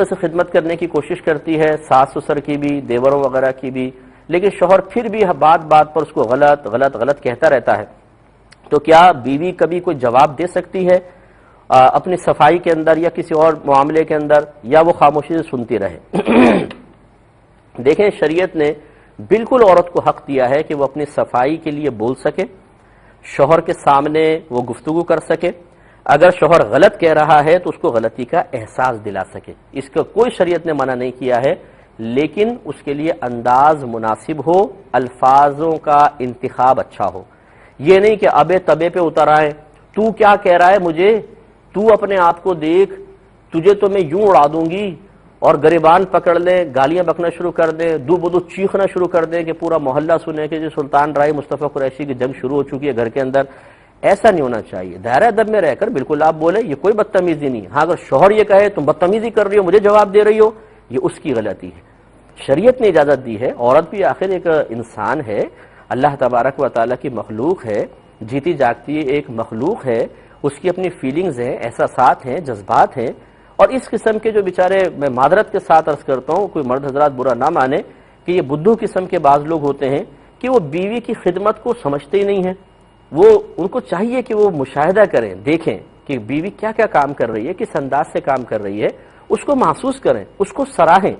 سے خدمت کرنے کی کوشش کرتی ہے، ساس سسر کی بھی، دیوروں وغیرہ کی بھی، لیکن شوہر پھر بھی بات بات پر اس کو غلط غلط غلط کہتا رہتا ہے، تو کیا بیوی کبھی کوئی جواب دے سکتی ہے اپنی صفائی کے اندر یا کسی اور معاملے کے اندر، یا وہ خاموشی سے سنتی رہے؟ دیکھیں، شریعت نے بالکل عورت کو حق دیا ہے کہ وہ اپنی صفائی کے لیے بول سکے، شوہر کے سامنے وہ گفتگو کر سکے، اگر شوہر غلط کہہ رہا ہے تو اس کو غلطی کا احساس دلا سکے، اس کا کوئی شریعت نے منع نہیں کیا ہے، لیکن اس کے لیے انداز مناسب ہو، الفاظوں کا انتخاب اچھا ہو، یہ نہیں کہ ابے تبے پہ اتر آئے، تو کیا کہہ رہا ہے مجھے، تو اپنے آپ کو دیکھ، تجھے تو میں یوں اڑا دوں گی، اور گریبان پکڑ لیں، گالیاں بکنا شروع کر دیں، دو بدو چیخنا شروع کر دیں کہ پورا محلہ سنے کہ جو سلطان رائی مصطفیٰ قریشی کی جنگ شروع ہو چکی ہے گھر کے اندر۔ ایسا نہیں ہونا چاہیے، دائرہ ادب میں رہ کر بالکل آپ بولے، یہ کوئی بدتمیزی نہیں۔ ہاں، اگر شوہر یہ کہے تم بدتمیزی کر رہی ہو، مجھے جواب دے رہی ہو، یہ اس کی غلطی ہے۔ شریعت نے اجازت دی ہے، عورت بھی آخر ایک انسان ہے، اللہ تبارک و تعالیٰ کی مخلوق ہے، جیتی جاگتی ایک مخلوق ہے، اس کی اپنی فیلنگز ہیں، احساسات ہیں، جذبات ہیں، اور اس قسم کے جو بیچارے، میں معذرت کے ساتھ عرض کرتا ہوں، کوئی مرد حضرات برا نہ مانے، کہ یہ بدھو قسم کے بعض لوگ ہوتے ہیں کہ وہ بیوی کی خدمت کو سمجھتے ہی نہیں ہیں، وہ ان کو چاہیے کہ وہ مشاہدہ کریں، دیکھیں کہ بیوی کیا کیا کام کر رہی ہے، کس انداز سے کام کر رہی ہے، اس کو محسوس کریں، اس کو سراہیں۔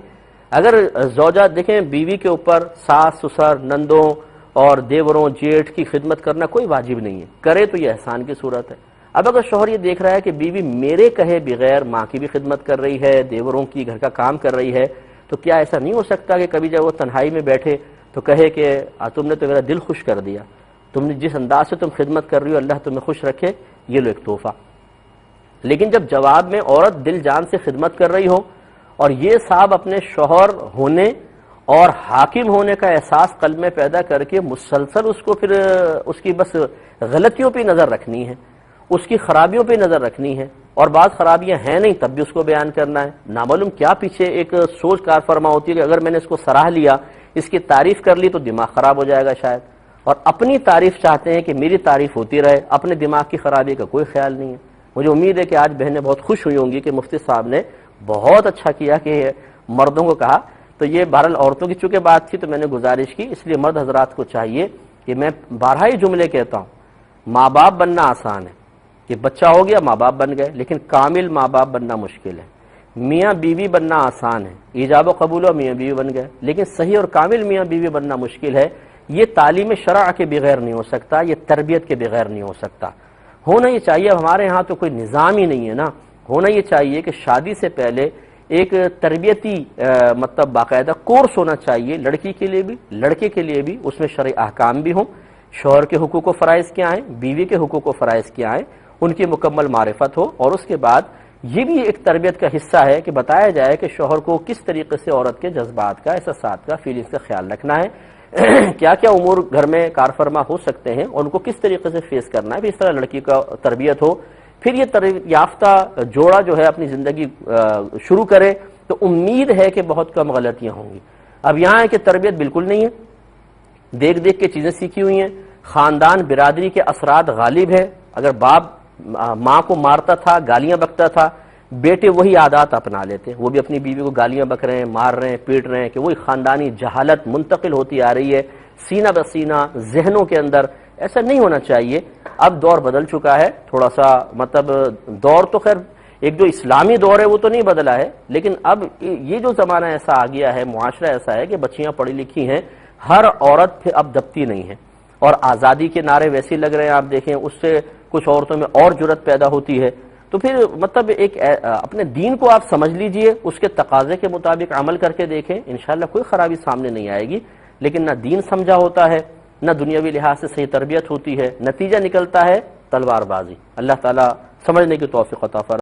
اگر زوجہ دیکھیں، بیوی کے اوپر ساس سسر نندوں اور دیوروں جیٹھ کی خدمت کرنا کوئی واجب نہیں ہے، کرے تو یہ احسان کی صورت ہے۔ اب اگر شوہر یہ دیکھ رہا ہے کہ بیوی میرے کہے بغیر ماں کی بھی خدمت کر رہی ہے، دیوروں کی گھر کا کام کر رہی ہے، تو کیا ایسا نہیں ہو سکتا کہ کبھی جب وہ تنہائی میں بیٹھے تو کہے کہ تم نے تو میرا دل خوش کر دیا، تم نے جس انداز سے تم خدمت کر رہی ہو، اللہ تمہیں خوش رکھے، یہ لو ایک تحفہ۔ لیکن جب جواب میں عورت دل جان سے خدمت کر رہی ہو اور یہ صاحب اپنے شوہر ہونے اور حاکم ہونے کا احساس قلب میں پیدا کر کے مسلسل اس کو پھر اس کی بس غلطیوں پہ نظر رکھنی ہے، اس کی خرابیوں پہ نظر رکھنی ہے، اور بعض خرابیاں ہیں نہیں تب بھی اس کو بیان کرنا ہے، نامعلوم کیا پیچھے ایک سوچ کار فرما ہوتی ہے کہ اگر میں نے اس کو سراہ لیا، اس کی تعریف کر لی تو دماغ خراب ہو جائے گا شاید، اور اپنی تعریف چاہتے ہیں کہ میری تعریف ہوتی رہے، اپنے دماغ کی خرابی کا کوئی خیال نہیں ہے۔ مجھے امید ہے کہ آج بہنیں بہت خوش ہوئی ہوں گی کہ مفتی صاحب نے بہت اچھا کیا کہ مردوں کو کہا، تو یہ بہرحال عورتوں کی چونکہ بات تھی تو میں نے گزارش کی، اس لیے مرد حضرات کو چاہیے کہ میں بارہا ہی جملے کہتا ہوں، ماں باپ بننا آسان ہے، کہ بچہ ہو گیا ماں باپ بن گئے، لیکن کامل ماں باپ بننا مشکل ہے۔ میاں بیوی بننا آسان ہے، ایجاب و قبول و میاں بیوی بن گئے، لیکن صحیح اور کامل میاں بیوی بننا مشکل ہے۔ یہ تعلیم شرع کے بغیر نہیں ہو سکتا، یہ تربیت کے بغیر نہیں ہو سکتا۔ ہونا یہ چاہیے، اب ہمارے ہاں تو کوئی نظام ہی نہیں ہے نا، ہونا یہ چاہیے کہ شادی سے پہلے ایک تربیتی مطلب باقاعدہ کورس ہونا چاہیے، لڑکی کے لیے بھی لڑکے کے لیے بھی، اس میں شرعی احکام بھی ہوں، شوہر کے حقوق و فرائض کیا ہیں، بیوی کے حقوق و فرائض کیا ہیں، ان کی مکمل معرفت ہو، اور اس کے بعد یہ بھی ایک تربیت کا حصہ ہے کہ بتایا جائے کہ شوہر کو کس طریقے سے عورت کے جذبات کا، احساسات کا، فیلنگز کا خیال رکھنا ہے، کیا کیا امور گھر میں کار فرما ہو سکتے ہیں اور ان کو کس طریقے سے فیس کرنا ہے، پھر اس طرح لڑکی کا تربیت ہو، پھر یہ تربیت یافتہ جوڑا جو ہے اپنی زندگی شروع کرے تو امید ہے کہ بہت کم غلطیاں ہوں گی۔ اب یہاں ہے کہ تربیت بالکل نہیں ہے، دیکھ دیکھ کے چیزیں سیکھی ہوئی ہیں، خاندان برادری کے اثرات غالب ہے، اگر باپ ماں کو مارتا تھا، گالیاں بکتا تھا، بیٹے وہی عادات اپنا لیتے، وہ بھی اپنی بیوی کو گالیاں بک رہے ہیں، مار رہے ہیں، پیٹ رہے ہیں، کہ وہی خاندانی جہالت منتقل ہوتی آ رہی ہے سینہ بسینہ ذہنوں کے اندر۔ ایسا نہیں ہونا چاہیے۔ اب دور بدل چکا ہے تھوڑا سا، مطلب دور تو خیر ایک جو اسلامی دور ہے وہ تو نہیں بدلا ہے، لیکن اب یہ جو زمانہ ایسا آ گیا ہے، معاشرہ ایسا ہے کہ بچیاں پڑھی لکھی ہیں، ہر عورت پھر اب دبتی نہیں ہے، اور آزادی کے نعرے ویسے لگ رہے ہیں، آپ دیکھیں اس سے کچھ عورتوں میں اور جرأت پیدا ہوتی ہے، تو پھر مطلب ایک اپنے دین کو آپ سمجھ لیجئے، اس کے تقاضے کے مطابق عمل کر کے دیکھیں، انشاءاللہ کوئی خرابی سامنے نہیں آئے گی۔ لیکن نہ دین سمجھا ہوتا ہے، نہ دنیاوی لحاظ سے صحیح تربیت ہوتی ہے، نتیجہ نکلتا ہے تلوار بازی۔ اللہ تعالیٰ سمجھنے کی توفیق عطا فرمائے۔